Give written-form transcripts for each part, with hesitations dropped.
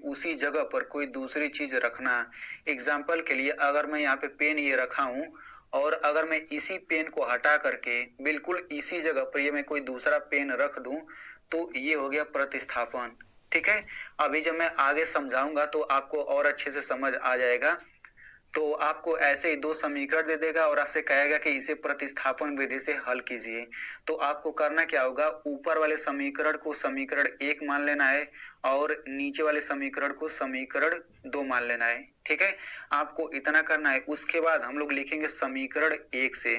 उसी जगह पर कोई दूसरी चीज रखना। एग्जाम्पल के लिए अगर मैं यहाँ पे पेन ये रखा हूँ और अगर मैं इसी पेन को हटा करके बिल्कुल इसी जगह पर ये मैं कोई दूसरा पेन रख दूं तो ये हो गया प्रतिस्थापन। ठीक है, अभी जब मैं आगे समझाऊंगा तो आपको और अच्छे से समझ आ जाएगा। तो आपको ऐसे ही दो समीकरण दे देगा और आपसे कहेगा कि इसे प्रतिस्थापन विधि से हल कीजिए। तो आपको करना क्या होगा, ऊपर वाले समीकरण को समीकरण 1 मान लेना है और नीचे वाले समीकरण को समीकरण 2 मान लेना है। ठीक है, आपको इतना करना है। उसके बाद हम लोग लिखेंगे समीकरण 1 से।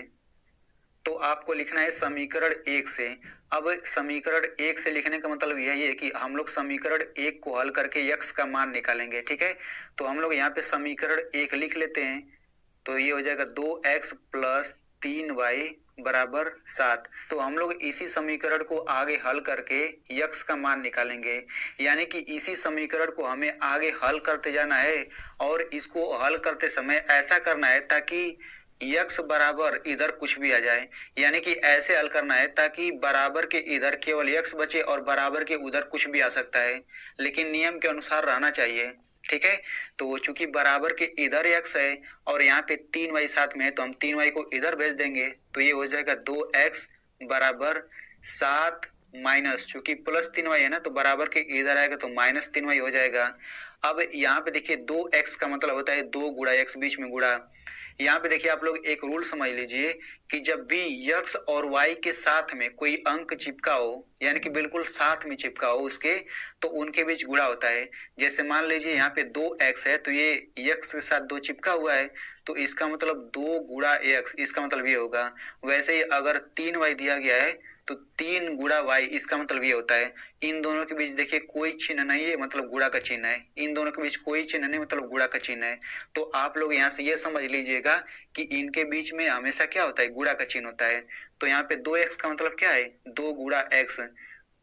तो आपको लिखना है समीकरण 1 से। अब समीकरण 1 से लिखने का मतलब यही है कि हम लोग समीकरण 1 को हल करके x का मान निकालेंगे। ठीक है, तो हम लोग यहाँ पे समीकरण 1 लिख लेते हैं। तो ये हो जाएगा 2x प्लस 3y बराबर 7। तो हम लोग इसी समीकरण को आगे हल करके x का मान निकालेंगे, यानी कि इसी समीकरण को हमें आगे हल करते जाना है और इसको हल करते समय ऐसा करना है ताकि यक्स बराबर इधर कुछ भी आ जाए, यानी कि ऐसे हल करना है ताकि बराबर के इधर केवल यक्स बचे और बराबर के उधर कुछ भी आ सकता है, लेकिन नियम के अनुसार रहना चाहिए। ठीक है, तो चूंकि बराबर के इधर यक्स है और यहाँ पे 3y साथ में है तो हम 3y को इधर भेज देंगे। तो ये हो जाएगा 2x बराबर 7 माइनस, चूंकि प्लस 3y है ना तो बराबर के इधर आएगा तो माइनस 3y हो जाएगा। अब यहाँ पे देखिए 2x का मतलब होता है 2 गुणा x, बीच में गुणा। यहाँ पे देखिए आप लोग एक रूल समझ लीजिए कि जब भी x और y के साथ में कोई अंक चिपका हो, यानी कि बिल्कुल साथ में चिपका हो उसके, तो उनके बीच गुणा होता है। जैसे मान लीजिए यहाँ पे 2x है तो ये x के साथ 2 चिपका हुआ है तो इसका मतलब 2 गुणा x, इसका मतलब ये होगा। वैसे ही अगर 3y दिया गया है तो 3 गुणा y, इसका मतलब ये होता है। इन दोनों के बीच देखिए कोई चिन्ह नहीं है, मतलब गुणा का चिन्ह है। इन दोनों के बीच कोई चिन्ह नहीं, मतलब गुणा का चिन्ह है। तो आप लोग यहाँ से ये समझ लीजिएगा कि इनके बीच में हमेशा क्या होता है, गुणा का चिन्ह होता है। तो यहाँ पे 2x का मतलब क्या है, 2 गुणा x।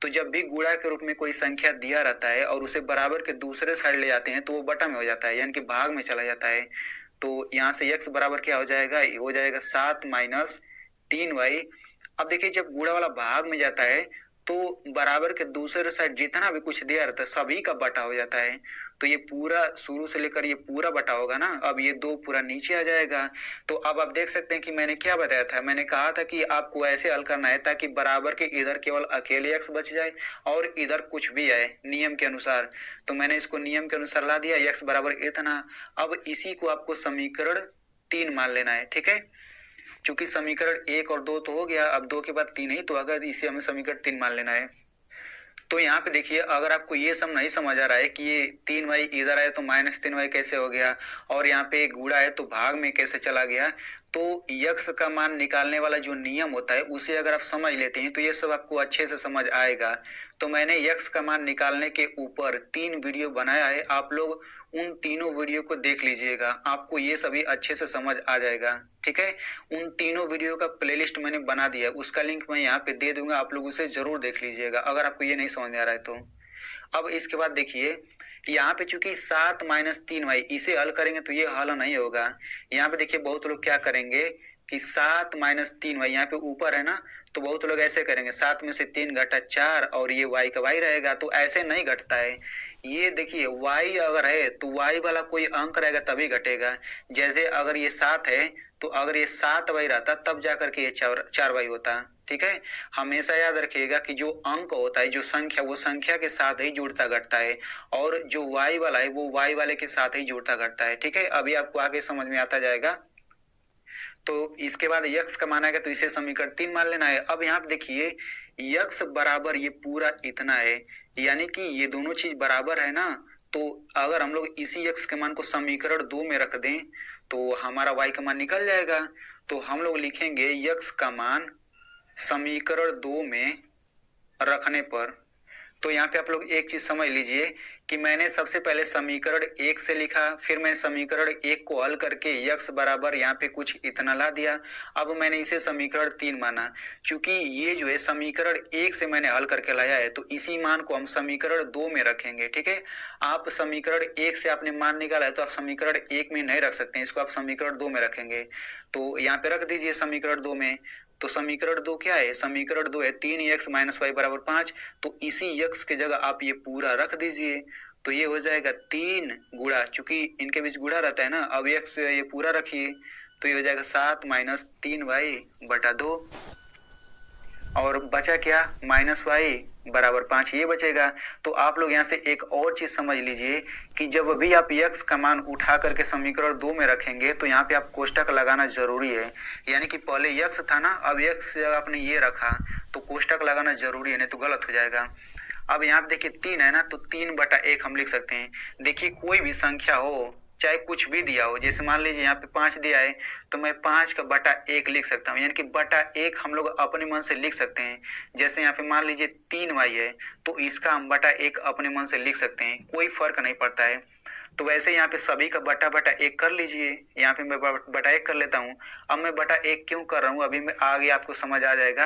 तो जब भी गुणा के रूप में कोई संख्या दिया रहता है और उसे बराबर के दूसरे साइड ले जाते हैं तो वो बटा में हो जाता है, यानी कि भाग में चला जाता है। तो यहाँ से x बराबर क्या हो जाएगा, हो जाएगा 7 माइनस 3y। अब देखिए जब गुणा वाला भाग में जाता है तो बराबर के दूसरे साइड जितना भी कुछ दिया रहता है सभी का बटा हो जाता है। तो ये पूरा शुरू से लेकर ये पूरा बटा होगा ना। अब ये 2 पूरा नीचे आ जाएगा। तो अब आप देख सकते हैं कि मैंने क्या बताया था, मैंने कहा था कि आपको ऐसे हल करना है ताकि बराबर के इधर केवल अकेले x बच जाए और इधर कुछ भी आए नियम के अनुसार। तो मैंने इसको नियम के अनुसार ला दिया, x बराबर इतना। अब इसी को आपको समीकरण 3 मान लेना है। ठीक है, चूंकि समीकरण 1 और 2 तो हो गया, अब 2 के बाद 3 ही तो अगर इसे हमें समीकरण 3 मान लेना है। तो यहाँ पे देखिए अगर आपको ये सब नहीं समझ आ रहा है कि ये 3y इधर आए तो माइनस 3y कैसे हो गया और यहाँ पे गुणा है तो भाग में कैसे चला गया, तो यक्स का मान निकालने वाला जो नियम होता है उसे अगर आप समझ लेते हैं तो ये सब आपको अच्छे से समझ आएगा। तो मैंने यक्स का मान निकालने के ऊपर 3 वीडियो बनाया है, आप लोग उन तीनों वीडियो को देख लीजिएगा, आपको ये सभी अच्छे से समझ आ जाएगा। ठीक है, उन तीनों वीडियो का प्लेलिस्ट मैंने बना दिया, उसका लिंक मैं यहाँ पे दे दूंगा, आप लोग उसे जरूर देख लीजिएगा अगर आपको ये नहीं समझ में आ रहा है तो। अब इसके बाद देखिए यहाँ पे चूंकि 7 माइनस 3y इसे हल करेंगे तो ये हल नहीं होगा। यहाँ पे देखिए बहुत लोग क्या करेंगे कि 7 माइनस 3y यहाँ पे ऊपर है ना, तो बहुत लोग ऐसे करेंगे 7 में से 3 घटा 4 और ये y का y रहेगा, तो ऐसे नहीं घटता है। ये देखिए y अगर है तो y वाला कोई अंक रहेगा तभी घटेगा। जैसे अगर ये 7 है तो अगर ये 7y रहता तब जाकर के ये 4y होता। ठीक है, हमेशा याद रखिएगा कि जो अंक होता है, जो संख्या, वो संख्या के साथ ही जुड़ता घटता है और जो y वाला है वो y वाले के साथ ही जुड़ता घटता है। ठीक है, अभी आपको आगे समझ में आता जाएगा। तो इसके बाद यक्स का मान आएगा तो इसे समीकरण 3 मान लेना है। अब यहाँ पे देखिए यक्स बराबर ये पूरा इतना है, यानी कि ये दोनों चीज बराबर है ना। तो अगर हम लोग इसी यक्स के मान को समीकरण 2 में रख दें तो हमारा y का मान निकल जाएगा। तो हम लोग लिखेंगे यक्स का मान समीकरण 2 में रखने पर। तो यहाँ पे आप लोग एक चीज समझ लीजिए कि मैंने सबसे पहले समीकरण 1 से लिखा, फिर मैं समीकरण 1 को हल करके यक्स बराबर यहाँ पे कुछ इतना ला दिया। अब मैंने इसे समीकरण 3 माना। चूंकि ये जो है समीकरण 1 से मैंने हल करके लाया है तो इसी मान को हम समीकरण 2 में रखेंगे। ठीक है, आप समीकरण 1 से आपने मान निकाला है तो आप समीकरण 1 में नहीं रख सकते, इसको आप समीकरण 2 में रखेंगे। तो यहाँ पे रख दीजिए समीकरण 2 में। तो समीकरण 2 क्या है, समीकरण 2 है 3x माइनस वाई बराबर 5। तो इसी यक्स की जगह आप ये पूरा रख दीजिए। तो ये हो जाएगा 3 गुणा, चूंकि इनके बीच गुणा रहता है ना, अब x ये पूरा रखिए तो ये हो जाएगा 7 माइनस 3y/2 और बचा क्या, माइनस वाई बराबर 5 ये बचेगा। तो आप लोग यहाँ से एक और चीज समझ लीजिए कि जब भी आप x का मान उठा करके समीकरण 2 में रखेंगे तो यहाँ पे आप कोष्टक लगाना जरूरी है। यानी कि पहले x था ना, अब x जगह आपने ये रखा तो कोष्टक लगाना जरूरी है, नहीं तो गलत हो जाएगा। अब यहाँ पे देखिए 3 है ना, तो 3/1 हम लिख सकते हैं। देखिए कोई भी संख्या हो, चाहे कुछ भी दिया हो, जैसे मान लीजिए यहाँ पे 5 दिया है तो मैं 5/1 लिख सकता हूँ, यानी कि बटा 1 हम लोग अपने मन से लिख सकते हैं। जैसे यहाँ पे मान लीजिए 3y है तो इसका हम बटा 1 अपने मन से लिख सकते हैं, कोई फर्क नहीं पड़ता है। तो वैसे यहाँ पे सभी का बटा 1 कर लीजिए, यहाँ पे मैं बटा 1 कर लेता हूँ। अब मैं बटा 1 क्यों कर रहा हूँ अभी मैं आगे आपको समझ आ जाएगा।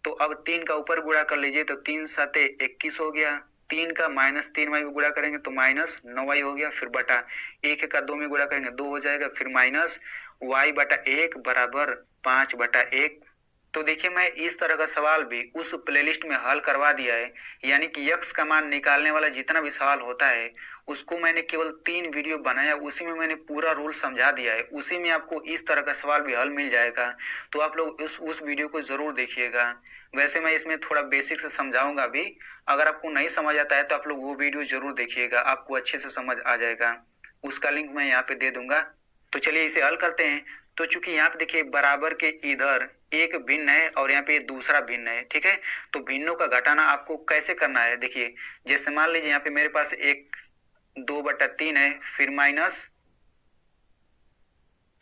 तो अब 3 का ऊपर गुणा कर लीजिए तो 3 7 21 हो गया, 3 का माइनस 3y में गुणा करेंगे तो माइनस 9y हो गया, फिर बटा 1 का 2 में गुणा करेंगे 2 हो जाएगा, फिर माइनस y/1 बराबर 5/1। तो देखिए मैं इस तरह का सवाल भी उस प्लेलिस्ट में हल करवा दिया है। यानी कि x का मान निकालने वाला जितना भी सवाल होता है उसको मैंने केवल 3 वीडियो बनाया, उसी में मैंने पूरा रूल समझा दिया है, उसी में आपको इस तरह का सवाल भी हल मिल जाएगा। तो आप लोग उस वीडियो को जरूर देखिएगा। वैसे मैं इसमें थोड़ा बेसिक से समझाऊंगा भी, अगर आपको नहीं समझ आता है तो आप लोग वो वीडियो जरूर देखिएगा, आपको अच्छे से समझ आ जाएगा। उसका लिंक मैं यहाँ पे दे दूंगा। तो चलिए इसे हल करते हैं। तो चूंकि यहाँ पे देखिए बराबर के इधर एक भिन्न है और यहाँ पे दूसरा भिन्न है, ठीक है। तो भिन्नों का घटाना आपको कैसे करना है, देखिए जैसे मान लीजिए यहाँ पे मेरे पास एक 2/3 है, फिर माइनस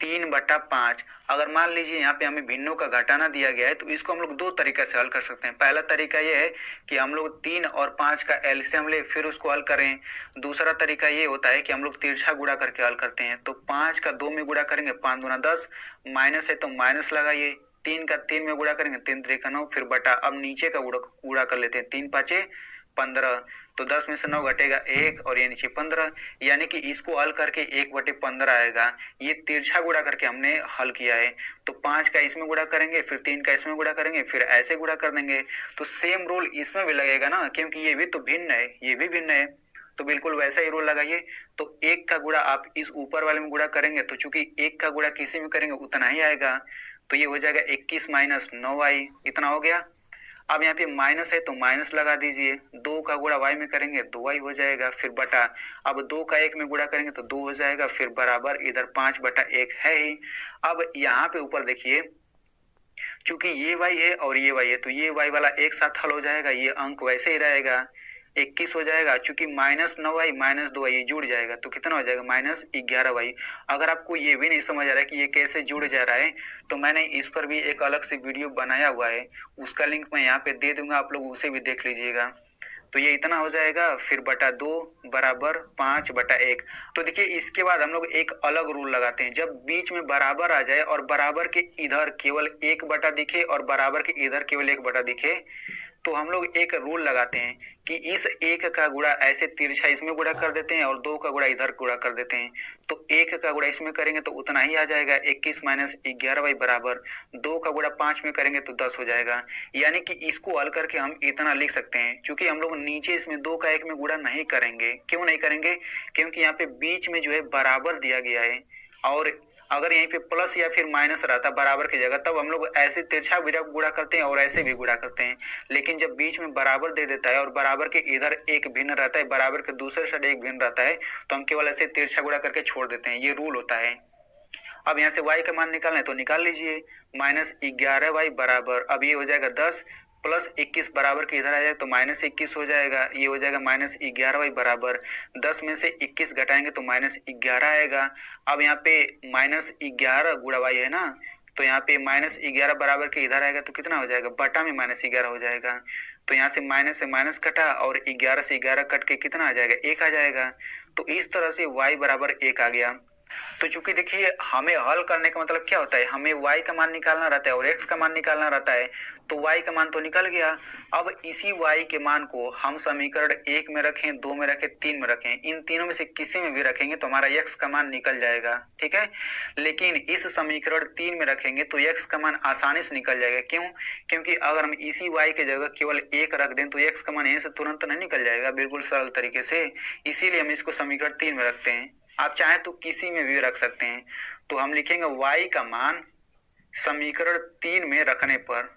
3/5। अगर मान लीजिए यहाँ पे हमें भिन्नों का घटाना दिया गया है तो इसको हम लोग दो तरीके से हल कर सकते हैं। पहला तरीका ये है कि हम लोग 3 और 5 का एलसीएम ले फिर उसको हल करें। दूसरा तरीका ये होता है कि हम लोग तिरछा गुणा करके हल करते हैं। तो 5 का 2 में गुणा करेंगे 5 दूना 10, माइनस है तो माइनस लगाइए, 3 का 3 में गुणा करेंगे 3 3 9, फिर बटा। अब नीचे का गुणा कर लेते हैं, 3 5 15, तो 10 में से 9 घटेगा 1 और ये नीचे 15, यानी कि इसको हल करके 1/15 आएगा। ये तिरछा गुणा करके हमने हल किया है। तो 5 का इसमें गुणा करेंगे, फिर 3 का इसमें गुणा करेंगे, फिर ऐसे गुणा कर देंगे। तो सेम रूल इसमें भी लगेगा ना, क्योंकि ये भी तो भिन्न है, ये भी भिन्न है, तो बिल्कुल वैसा ही रूल लगाइए। तो 1 का गुणा आप इस ऊपर वाले में गुणा करेंगे तो चूंकि 1 का गुणा किसी में करेंगे उतना ही आएगा, तो ये हो जाएगा 21 माइनस 9y, इतना हो गया। अब यहाँ पे माइनस है तो माइनस लगा दीजिए, 2 का गुणा y में करेंगे 2y हो जाएगा, फिर बटा। अब 2 का 1 में गुणा करेंगे तो 2 हो जाएगा, फिर बराबर इधर 5/1 है ही। अब यहाँ पे ऊपर देखिए चूंकि ये y है और ये y है तो ये y वाला एक साथ हल हो जाएगा, ये अंक वैसे ही रहेगा, 21 हो जाएगा। चूंकि माइनस 9y माइनस 2y ये जुड़ जाएगा तो कितना हो जाएगा, माइनस 11y। अगर आपको ये भी नहीं समझ आ रहा है कि ये कैसे जुड़ जा रहा है तो मैंने इस पर भी एक अलग से वीडियो बनाया हुआ है, उसका लिंक मैं यहाँ पे दे दूंगा, आप लोग उसे भी देख लीजिएगा। तो ये इतना हो जाएगा, फिर बटा 2 बराबर 5/1। तो देखिए इसके बाद हम लोग एक अलग रूल लगाते हैं, जब बीच में बराबर आ जाए और बराबर के इधर केवल 1 दिखे और बराबर के इधर केवल 1 दिखे तो हम लोग एक रूल लगाते हैं कि इस 1 का गुणा ऐसे तिरछा इसमें गुणा कर देते हैं और 2 का गुणा इधर गुणा कर देते हैं। तो 1 का गुणा इसमें करेंगे तो उतना ही आ जाएगा, 21 माइनस 11y बराबर 2 का गुणा 5 में करेंगे तो 10 हो जाएगा। यानी कि इसको हल करके हम इतना लिख सकते हैं, क्योंकि हम लोग नीचे इसमें 2 का 1 में गुणा नहीं करेंगे। क्यों नहीं करेंगे, क्योंकि यहाँ पे बीच में जो है बराबर दिया गया है, और अगर यहीं पे प्लस या फिर माइनस रहता बराबर की जगह तब हम लोग ऐसे तिरछा भी गुणा करते हैं और ऐसे भी गुणा करते हैं। लेकिन जब बीच में बराबर दे देता है और बराबर के इधर एक भिन्न रहता है, बराबर के दूसरे साइड एक भिन्न रहता है, तो हम केवल ऐसे तिरछा गुणा करके छोड़ देते हैं, ये रूल होता है। अब यहाँ से y का मान निकालना है तो निकाल लीजिए, माइनस 11y बराबर, अब ये हो जाएगा 10 प्लस 21 बराबर के इधर आ जाए तो माइनस 21 हो जाएगा, ये हो जाएगा माइनस 11y बराबर 10 में से 21 घटाएंगे तो माइनस 11 आएगा। अब यहाँ पे माइनस 11 गुणा y है ना, तो यहाँ पे माइनस 11 बराबर के इधर आएगा तो कितना हो जाएगा, बटा में माइनस 11 हो जाएगा। तो यहाँ से माइनस कटा और 11 से 11 कट के कितना आ जाएगा, 1 आ जाएगा। तो इस तरह से y बराबर 1 आ गया। तो चूंकि देखिए हमें हल करने का मतलब क्या होता है, हमें y का मान निकालना रहता है और x का मान निकालना रहता है। तो y का मान तो निकल गया। अब इसी y के मान को हम समीकरण 1 में रखें, 2 में रखें, 3 में रखें, इन तीनों में से किसी में भी रखेंगे तो हमारा x का मान निकल जाएगा। ठीक है, लेकिन इस समीकरण 3 में रखेंगे तो x का मान आसानी से निकल जाएगा। क्यों? क्योंकि अगर हम इसी y की जगह केवल 1 रख दें तो x का मान यहीं से तुरंत नहीं निकल जाएगा, बिल्कुल सरल तरीके से। इसीलिए हम इसको समीकरण 3 में रखते हैं। आप चाहें तो किसी में भी रख सकते हैं। तो हम लिखेंगे y का मान समीकरण 3 में रखने पर।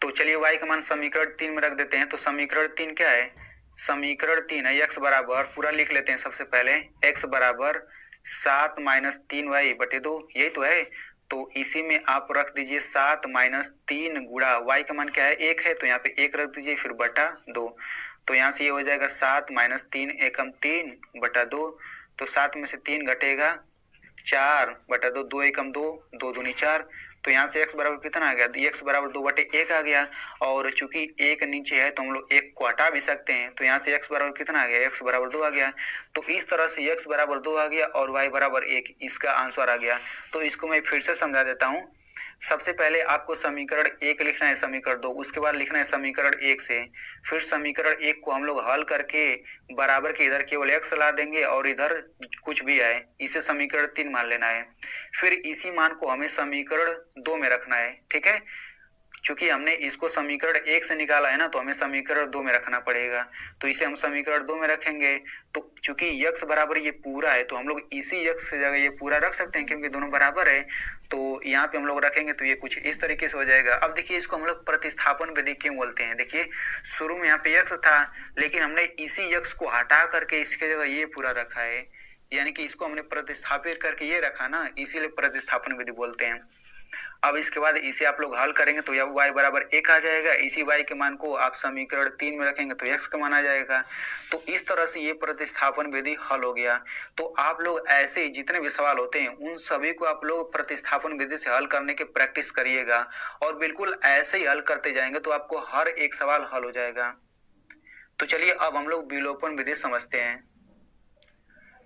तो चलिए y का मान समीकरण 3 में रख देते हैं। तो समीकरण 3 क्या है? समीकरण 3 है x बराबर, पूरा लिख लेते हैं सबसे पहले, x बराबर 7 माइनस 3y बटे 2, यही तो है। तो इसी में आप रख दीजिए 7 माइनस 3 गुणा y का मान क्या है? 1 है, तो यहाँ पे 1 रख दीजिए, फिर बटा 2। तो यहाँ से ये हो जाएगा 7 माइनस 3 एकम 3 बटा 2। तो 7 में से 3 घटेगा 4 बटा 2, 2 एकम 2, 2 दूनी 4। तो यहाँ से x बराबर कितना आ गया? x बराबर 2 बटे 1 आ गया। और चूंकि 1 नीचे है तो हम लोग 1 को हटा भी सकते हैं। तो यहाँ से x बराबर कितना आ गया? x बराबर 2 आ गया। तो इस तरह से x बराबर 2 आ गया और y बराबर 1, इसका आंसर आ गया। तो इसको मैं फिर से समझा देता हूँ। सबसे पहले आपको समीकरण 1 लिखना है, समीकरण 2, उसके बाद लिखना है समीकरण 1 से। फिर समीकरण 1 को हम लोग हल करके बराबर के इधर केवल x ला देंगे और इधर कुछ भी आए, इसे समीकरण 3 मान लेना है। फिर इसी मान को हमें समीकरण 2 में रखना है। ठीक है, चूंकि हमने इसको समीकरण 1 से निकाला है ना, तो हमें समीकरण 2 में रखना पड़ेगा। तो इसे हम समीकरण 2 में रखेंगे। तो चूंकि x बराबर ये पूरा है तो हम लोग इसी x की जगह ये पूरा रख सकते हैं, क्योंकि दोनों बराबर है। तो यहाँ पे हम लोग रखेंगे तो ये कुछ इस तरीके से हो जाएगा। अब देखिए इसको हम लोग प्रतिस्थापन विधि क्यों बोलते हैं। देखिए शुरू में यहाँ पे x था, लेकिन हमने इसी x को हटा करके इसके जगह ये पूरा रखा है, यानी कि इसको हमने प्रतिस्थापित करके ये रखा ना, इसीलिए प्रतिस्थापन विधि बोलते हैं। अब इसके बाद इसे आप लोग हल करेंगे तो यह y बराबर 1 आ जाएगा। इसी y के मान को आप समीकरण 3 में रखेंगे तो x का मान आ जाएगा। तो इस तरह से ये प्रतिस्थापन विधि हल हो गया। तो आप लोग ऐसे ही जितने भी सवाल होते हैं उन सभी को आप लोग प्रतिस्थापन विधि से हल करने की प्रैक्टिस करिएगा, और बिल्कुल ऐसे ही हल करते जाएंगे तो आपको हर एक सवाल हल हो जाएगा। तो चलिए अब हम लोग विलोपन विधि समझते हैं।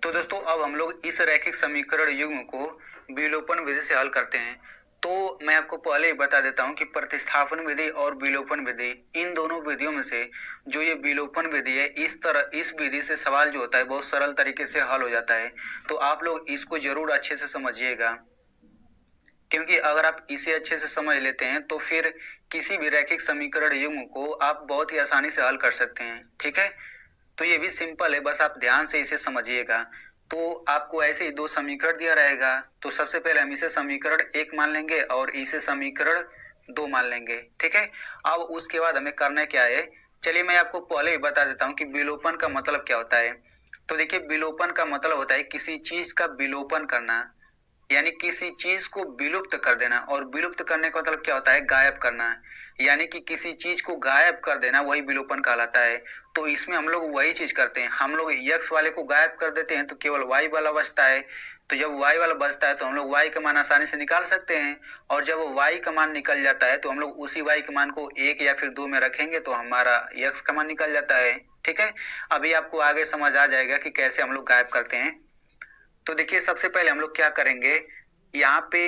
तो दोस्तों अब हम लोग इस रैखिक समीकरण युग्म को विलोपन विधि से हल करते हैं। तो मैं आपको पहले ही बता देता हूं कि प्रतिस्थापन विधि और विलोपन विधि, इन दोनों विधियों में से जो ये विलोपन विधि है, इस विधि से सवाल जो होता है बहुत सरल तरीके से हल हो जाता है। तो आप लोग इसको जरूर अच्छे से समझिएगा, क्योंकि अगर आप इसे अच्छे से समझ लेते हैं तो फिर किसी भी रैखिक समीकरण युग्म को आप बहुत ही आसानी से हल कर सकते हैं। ठीक है, तो ये भी सिंपल है, बस आप ध्यान से इसे समझिएगा। तो आपको ऐसे ही दो समीकरण दिया रहेगा। तो सबसे पहले हम इसे समीकरण 1 मान लेंगे और इसे समीकरण 2 मान लेंगे। ठीक है, अब उसके बाद हमें करना क्या है, चलिए मैं आपको पहले ही बता देता हूँ कि विलोपन का मतलब क्या होता है। तो देखिए विलोपन का मतलब होता है किसी चीज का विलोपन करना, यानी किसी चीज को विलुप्त कर देना। और विलुप्त करने का मतलब क्या होता है? गायब करना, यानी कि किसी चीज को गायब कर देना, वही विलोपन कहलाता है। तो इसमें हम लोग वही चीज करते हैं, हम लोग x वाले को गायब कर देते हैं तो केवल y वाला बचता है। तो जब y वाला बचता है तो हम लोग y का मान आसानी से निकाल सकते हैं, और जब y का मान निकल जाता है तो हम लोग उसी y के मान को 1 या फिर 2 में रखेंगे तो हमारा x का मान निकल जाता है। ठीक है, अभी आपको आगे समझ आ जाएगा कि कैसे हम लोग गायब करते हैं। तो देखिए सबसे पहले हम लोग क्या करेंगे, यहाँ पे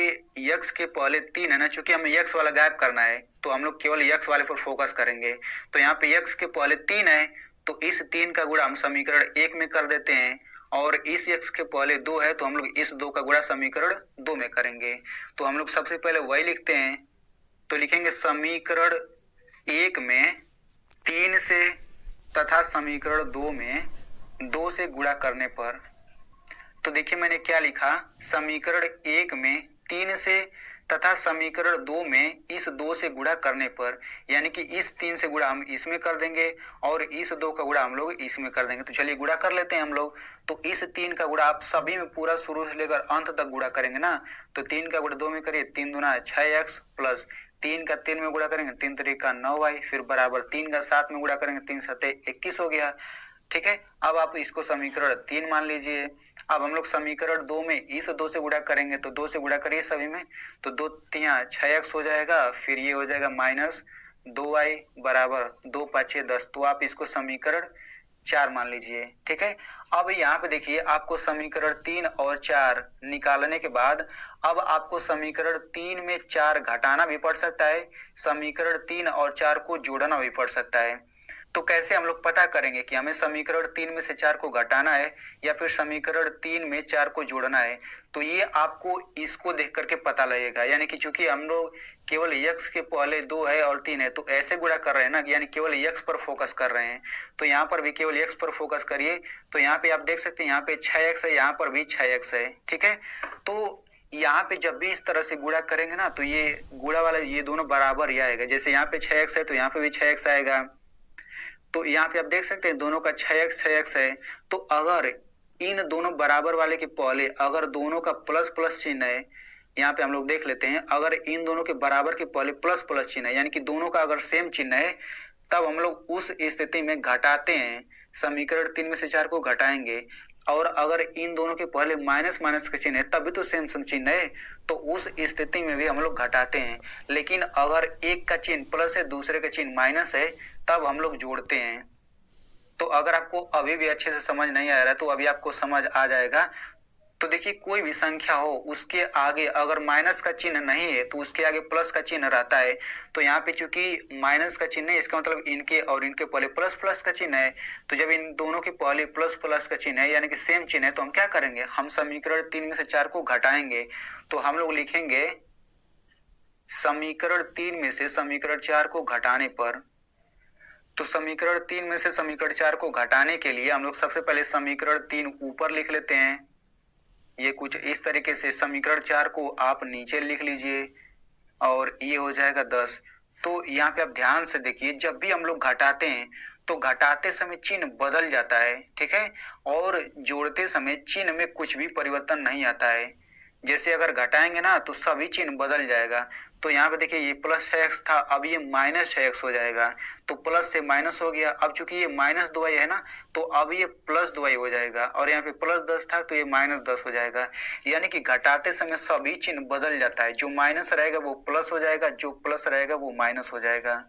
x के पहले 3 है ना, चूंकि हमें x वाला गायब करना है तो हम लोग केवल x वाले पर फोकस करेंगे। तो यहाँ पे x के पहले 3 है तो इस 3 का गुणा हम समीकरण 1 में कर देते हैं, और इस x के पहले 2 है तो हम लोग इस 2 का गुणा समीकरण 2 में करेंगे। तो हम लोग सबसे पहले वही लिखते हैं। तो लिखेंगे समीकरण 1 में 3 से तथा समीकरण 2 में 2 से गुणा करने पर। तो देखिए मैंने क्या लिखा, समीकरण 1 में 3 से तथा समीकरण 2 में इस 2 से गुणा करने पर, यानी कि इस 3 से गुणा हम इसमें कर देंगे और इस 2 का गुणा हम लोग इसमें कर देंगे। तो चलिए गुणा कर लेते हैं हम लोग। तो इस 3 का गुणा आप सभी में पूरा शुरू से लेकर अंत तक गुणा करेंगे ना। तो 3 का गुणा 2 में करिए, 3 दूना 6x प्लस 3 का 3 में गुणा करेंगे 3 तरीका 9y, फिर बराबर 3 का 7 में गुणा करेंगे 3 सते 21 हो गया। ठीक है, अब आप इसको समीकरण 3 मान लीजिए। अब हम लोग समीकरण 2 में इस 2 से गुणा करेंगे, तो 2 से गुणा करिए सभी में, तो 2 तिया 6x हो जाएगा, फिर ये हो जाएगा माइनस 2y बराबर 2 5 10। तो आप इसको समीकरण 4 मान लीजिए, ठीक है। अब यहाँ पे देखिए आपको समीकरण 3 और 4 निकालने के बाद अब आपको समीकरण 3 में 4 घटाना भी पड़ सकता है, समीकरण 3 और 4 को जोड़ना भी पड़ सकता है। तो कैसे हम लोग पता करेंगे कि हमें समीकरण 3 में से 4 को घटाना है या फिर समीकरण 3 में 4 को जोड़ना है? तो ये आपको इसको देख करके पता लगेगा, यानी कि चूंकि हम लोग केवल x के पहले 2 है और 3 है तो ऐसे गुणा कर रहे हैं ना, यानी केवल x पर फोकस कर रहे हैं। तो यहाँ पर भी केवल x पर फोकस करिए, तो यहाँ पे आप देख सकते हैं यहाँ पे 6x है, यहाँ पर भी 6x है, ठीक है। तो यहाँ पे जब भी इस तरह से गुणा करेंगे ना तो ये गुणा वाला ये दोनों बराबर ही आएगा। जैसे यहाँ पे 6x है तो यहाँ पे भी 6x आएगा। तो यहाँ पे आप देख सकते हैं दोनों का 6x है। तो अगर इन दोनों बराबर वाले के पहले अगर दोनों का प्लस प्लस चिन्ह है, यहाँ पे हम लोग देख लेते हैं, अगर इन दोनों के बराबर के पहले प्लस प्लस चिन्ह है यानी कि दोनों का अगर सेम चिन्ह है, तब हम लोग उस स्थिति में घटाते हैं, समीकरण 3 में से 4 को घटाएंगे। और अगर इन दोनों के पहले माइनस माइनस का चिन्ह है तब भी तो सेम सेम चिन्ह है, तो उस स्थिति में भी हम लोग घटाते हैं। लेकिन अगर एक का चिन्ह प्लस है दूसरे का चिन्ह माइनस है तब हम लोग जोड़ते हैं। तो अगर आपको अभी भी अच्छे से समझ नहीं आ रहा है तो अभी आपको समझ आ जाएगा। तो देखिए कोई भी संख्या हो उसके आगे अगर माइनस का चिन्ह नहीं है तो उसके आगे प्लस का चिन्ह रहता है। तो यहाँ पे चूंकि माइनस का चिन्ह है इसका मतलब इनके और इनके पहले प्लस प्लस का चिन्ह है। तो जब इन दोनों के पहले प्लस प्लस का चिन्ह है यानी कि सेम चिन्ह है तो हम क्या करेंगे, हम समीकरण 3 में से 4 को घटाएंगे। तो हम लोग लिखेंगे समीकरण 3 में से समीकरण 4 को घटाने पर, तो समीकरण 3 में से समीकरण 4 को घटाने के लिए हम लोग सबसे पहले समीकरण 3 ऊपर लिख लेते हैं। ये कुछ इस तरीके से समीकरण 4 को आप नीचे लिख लीजिए और ये हो जाएगा 10। तो यहाँ पे आप ध्यान से देखिए जब भी हम लोग घटाते हैं तो घटाते समय चिन्ह बदल जाता है, ठीक है, और जोड़ते समय चिन्ह में कुछ भी परिवर्तन नहीं आता है। जैसे अगर घटाएंगे ना तो सभी चिन्ह बदल जाएगा। तो यहाँ पे देखिए ये प्लस 6x था, अब ये माइनस 6x हो जाएगा। तो प्लस से माइनस हो गया, अब चूंकि ये माइनस 2y है ना तो अब ये प्लस 2y हो जाएगा। और यहाँ पे प्लस 10 था तो ये माइनस 10 हो जाएगा। यानी कि घटाते समय सभी चिन्ह बदल जाता है, जो माइनस रहेगा वो प्लस हो जाएगा, जो प्लस रहेगा वो माइनस हो जाएगा।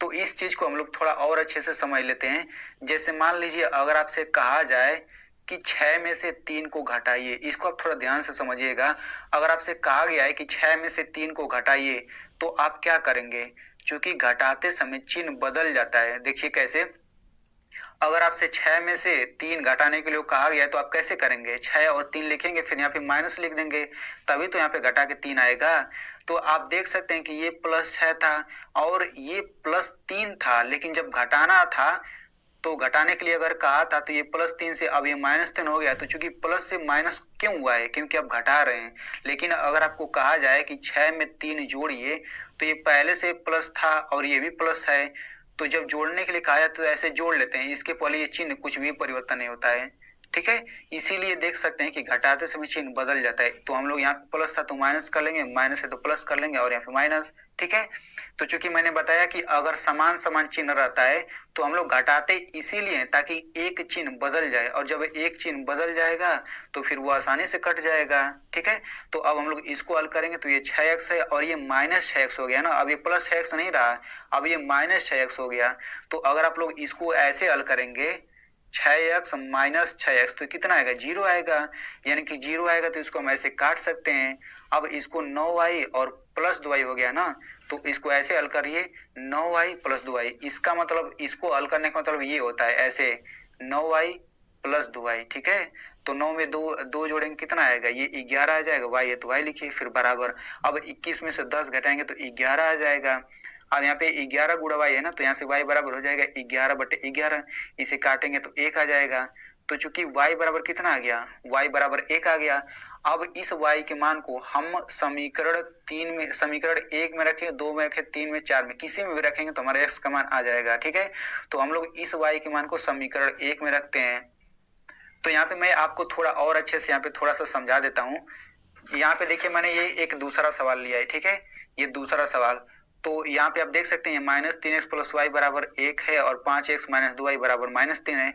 तो इस चीज को हम लोग थोड़ा और अच्छे से समझ लेते हैं। जैसे मान लीजिए अगर आपसे कहा जाए कि 6 में से 3 को घटाइए, इसको आप थोड़ा ध्यान से समझिएगा। अगर आपसे कहा गया है कि 6 में से 3 को घटाइए तो आप क्या करेंगे, क्योंकि घटाते समय चिन्ह बदल जाता है। देखिए कैसे, अगर आपसे 6 में से 3 घटाने के लिए कहा गया है तो आप कैसे करेंगे, 6 और 3 लिखेंगे फिर यहाँ पे माइनस लिख देंगे, तभी तो यहाँ पे घटा के 3 आएगा। तो आप देख सकते हैं कि ये प्लस 6 था और ये प्लस 3 था, लेकिन जब घटाना था तो घटाने के लिए अगर कहा था तो ये प्लस 3 से अब ये माइनस 3 हो गया। तो चूंकि प्लस से माइनस क्यों हुआ है, क्योंकि आप घटा रहे हैं। लेकिन अगर आपको कहा जाए कि 6 में 3 जोड़िए तो ये पहले से प्लस था और ये भी प्लस है, तो जब जोड़ने के लिए कहा जाए तो ऐसे जोड़ लेते हैं, इसके पहले ये चिन्ह कुछ भी परिवर्तन नहीं होता है, ठीक है। इसीलिए देख सकते हैं कि घटाते समय चिन्ह बदल जाता है। तो हम लोग यहाँ पे प्लस था तो माइनस कर लेंगे, माइनस है तो प्लस कर लेंगे और यहाँ पे माइनस, ठीक है। तो चूंकि मैंने बताया कि अगर समान समान चिन्ह रहता है तो हम लोग घटाते इसीलिए ताकि एक चिन्ह बदल जाए, और जब एक चिन्ह बदल जाएगा तो फिर वो आसानी से कट जाएगा, ठीक है। तो अब हम लोग इसको हल करेंगे तो ये 6x है और ये माइनस 6x हो गया ना, अब ये प्लस 6x नहीं रहा, अब ये माइनस 6x हो गया। तो अगर आप लोग इसको ऐसे हल करेंगे 6x माइनस 6x तो कितना आएगा, 0 आएगा। यानी कि 0 आएगा तो इसको हम ऐसे काट सकते हैं। अब इसको 9y और प्लस 2y हो गया ना, तो इसको ऐसे हल करिए 9y प्लस 2y। इसका मतलब इसको हल करने का मतलब ये होता है ऐसे 9y प्लस 2y, ठीक है। तो 9 में दो जोड़ेंगे कितना आएगा, ये 11 आ जाएगा, y है तो y लिखिए फिर बराबर। अब 21 में से 10 घटाएंगे तो 11 आ जाएगा। अब यहाँ पे 11 गुणा y है ना, तो यहाँ से y बराबर हो जाएगा 11/11। इसे काटेंगे तो 1 आ जाएगा। तो चूंकि y बराबर कितना आ गया, y बराबर 1 आ गया। अब इस y के मान को हम समीकरण 3 में, समीकरण 1 में रखें, 2 में रखें, 3 में, 4 में, किसी में भी रखेंगे तो हमारा x का मान आ जाएगा, ठीक है। तो हम लोग इस y के मान को समीकरण 1 में रखते हैं। तो यहाँ पे मैं आपको थोड़ा और अच्छे से यहाँ पे थोड़ा सा समझा देता हूँ। यहाँ पे देखिए मैंने ये एक दूसरा सवाल लिया है, ठीक है, ये दूसरा सवाल। तो यहाँ पे आप देख सकते हैं -3x प्लस y बराबर 1 है और 5x माइनस 2y बराबर -3 है।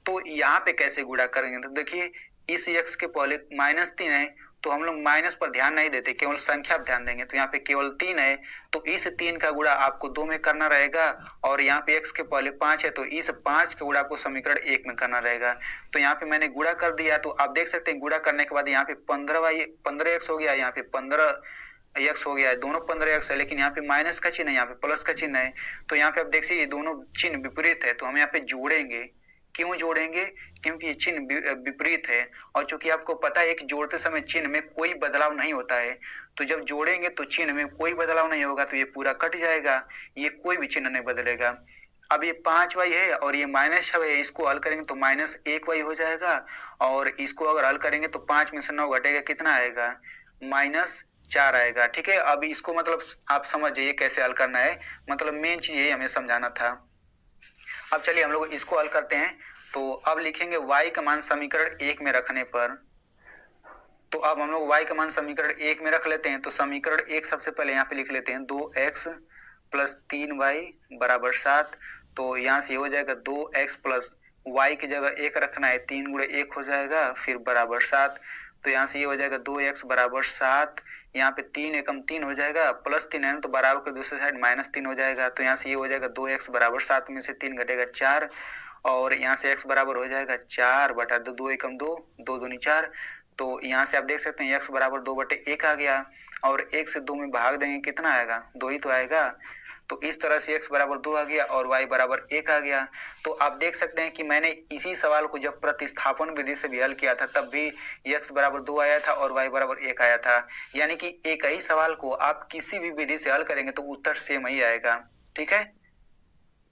तो यहाँ पे कैसे गुणा करेंगे, तो देखिए इस x के पहले -3 है तो हम लोग माइनस पर ध्यान नहीं देते, केवल संख्या पर ध्यान देंगे। तो यहाँ पे केवल 3 है, तो इस 3 का गुणा आपको 2 में करना रहेगा, और यहाँ पे x के पहले 5 है तो इस 5 का गुणा आपको समीकरण 1 में करना रहेगा। तो यहाँ पे मैंने गुणा कर दिया, तो आप देख सकते हैं गुणा करने के बाद यहाँ पे 15x हो गया, यहाँ पे 15x हो गया है, दोनों 15x है, लेकिन यहाँ पे माइनस का चिन्ह है, यहाँ पे प्लस का चिन्ह है। तो यहाँ पे आप देख सकते दोनों चिन्ह विपरीत है, तो हम यहाँ पे जोड़ेंगे। क्यों जोड़ेंगे? क्योंकि ये चिन्ह विपरीत है, और चूंकि आपको पता है कि जोड़ते समय चिन्ह में कोई बदलाव नहीं होता है, तो जब जोड़ेंगे तो चिन्ह में कोई बदलाव नहीं होगा, तो ये पूरा कट जाएगा, ये कोई भी चिन्ह नहीं बदलेगा। अब ये 5y है और ये माइनस 6 है, इसको हल करेंगे तो -1y हो जाएगा, और इसको अगर हल करेंगे तो 5 में से 9 घटेगा, कितना आएगा? -4 आएगा। ठीक है, अब इसको मतलब आप समझ जाइए कैसे हल करना है, मतलब मेन चीज यही हमें समझाना था। अब चलिए हम लोग इसको हल करते हैं। तो अब लिखेंगे y का मान समीकरण 1 में रखने पर, तो अब हम लोग y का मान समीकरण 1 में रख लेते हैं। तो समीकरण 1 सबसे पहले यहाँ पे लिख लेते हैं, 2x + 3y = 7। तो यहाँ से ये हो जाएगा 2x + y की जगह 1 रखना है, 3 × 1 हो जाएगा, फिर बराबर 7। तो यहाँ से ये हो जाएगा 2x = 7, यहाँ पे 3 एकम 3 हो जाएगा, +3 है ना, तो बराबर के दूसरी साइड -3 हो जाएगा। तो यहाँ से ये हो जाएगा 2x = 7 में से 3 घटेगा 4, और यहाँ से x बराबर हो जाएगा 4/2, 2 एकम 2, 2 दूनी 4। तो यहाँ से आप देख सकते हैं x = 2/1 आ गया, और 1 से 2 में भाग देंगे कितना आएगा? 2 ही तो आएगा। तो इस तरह से x = 2 आ गया और y = 1 आ गया। तो आप देख सकते हैं कि मैंने इसी सवाल को जब प्रतिस्थापन विधि से भी हल किया था, तब भी x = 2 आया था और y = 1 आया था। यानी कि एक ही सवाल को आप किसी भी विधि से हल करेंगे तो उत्तर सेम ही आएगा। ठीक है,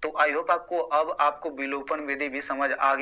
तो आई होप आपको अब विलोपन विधि भी समझ आ गई।